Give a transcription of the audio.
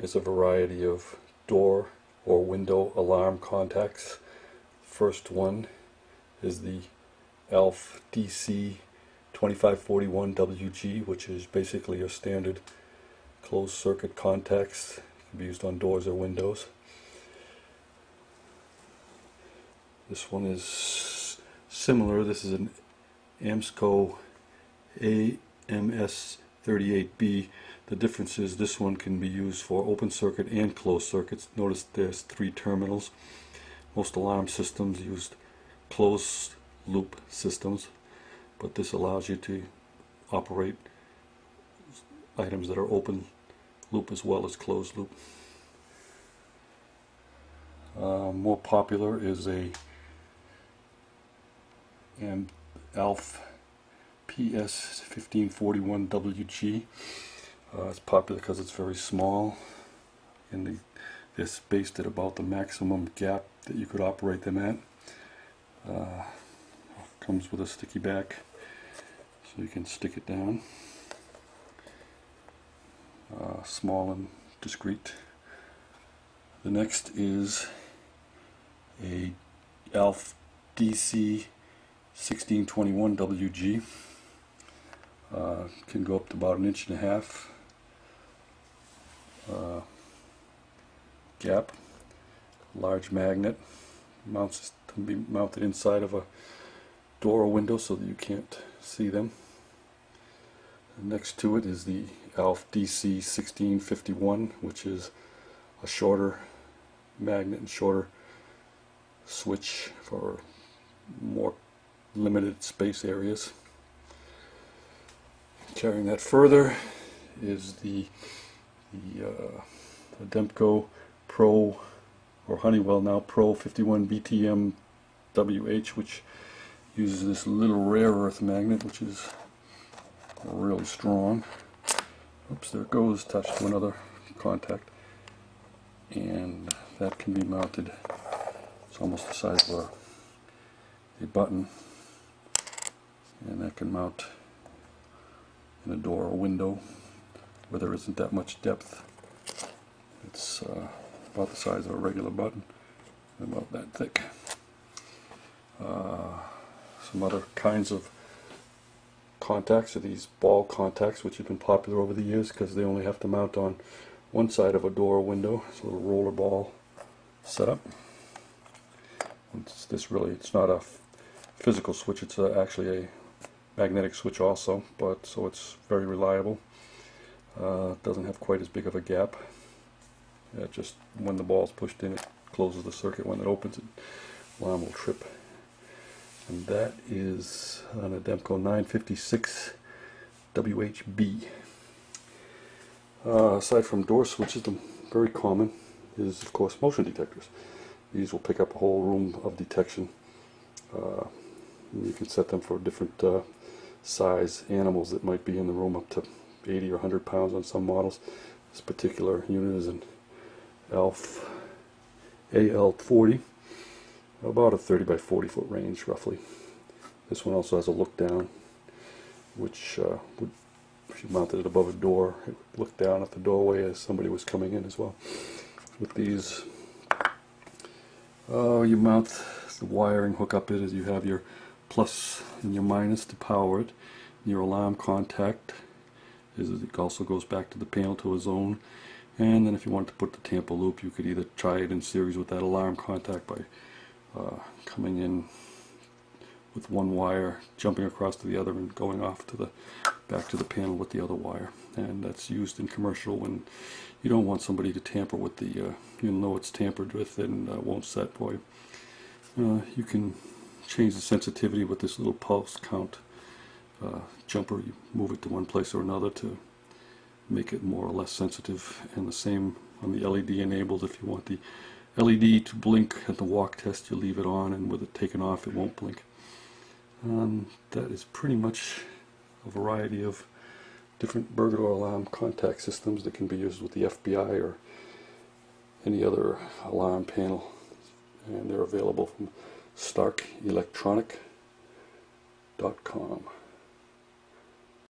is a variety of door or window alarm contacts. First one is the ALF DC 2541WG, which is basically your standard closed circuit contacts. It can be used on doors or windows. This one is similar. This is an AMSCO AMS38B. The difference is this one can be used for open circuit and closed circuits. Notice there's 3 terminals. Most alarm systems use closed loop systems, but this allows you to operate items that are open loop as well as closed loop. More popular is a ALF PS1541WG. It's popular because it's very small, and they're spaced at about the maximum gap that you could operate them at. Comes with a sticky back, so you can stick it down. Small and discreet. The next is a ALF DC 1621WG. Can go up to about 1.5 inches gap. Large magnet, can be mounted inside of a door or window so that you can't see them. Next to it is the ALF DC 1651, which is a shorter magnet and shorter switch for more limited space areas. Carrying that further is the Demco Pro, or Honeywell now Pro 51BTM-WH, which uses this little rare earth magnet, which is really strong. Oops, there it goes, touched to another contact, and that can be mounted. It's almost the size of a button, and that can mount in a door or window where there isn't that much depth. It's about the size of a regular button, about that thick. Some other kinds of contacts are these ball contacts, which have been popular over the years because they only have to mount on one side of a door or window. It's a little roller ball setup. It's not a physical switch, it's actually a magnetic switch also, but so it's very reliable. It doesn't have quite as big of a gap. Just when the ball is pushed in, it closes the circuit. When it opens, the alarm will trip. And that is on a Demco 956 WHB. Aside from door switches, the very common is, of course, motion detectors. These will pick up a whole room of detection. You can set them for different size animals that might be in the room, up to 80 or 100 pounds on some models. This particular unit is an ALF AL40, about a 30 by 40 foot range roughly. This one also has a look down, which if you mounted it above a door, it would look down at the doorway as somebody was coming in as well. With these, you mount the wiring, hook up it as you have your plus and your minus to power it. Your alarm contact it also goes back to the panel to a zone, and then if you wanted to put the tamper loop, you could either try it in series with that alarm contact by coming in with one wire, jumping across to the other, and going off to the back to the panel with the other wire. And that's used in commercial when you don't want somebody to tamper with the you'll know it's tampered with and won't set for you. You can change the sensitivity with this little pulse count jumper. You move it to one place or another to make it more or less sensitive, and the same on the LED enabled. If you want the LED to blink at the walk test, you leave it on, and with it taken off it won't blink. That is pretty much a variety of different burglar alarm contact systems that can be used with the FBI or any other alarm panel, and they're available from StarkElectronic.com.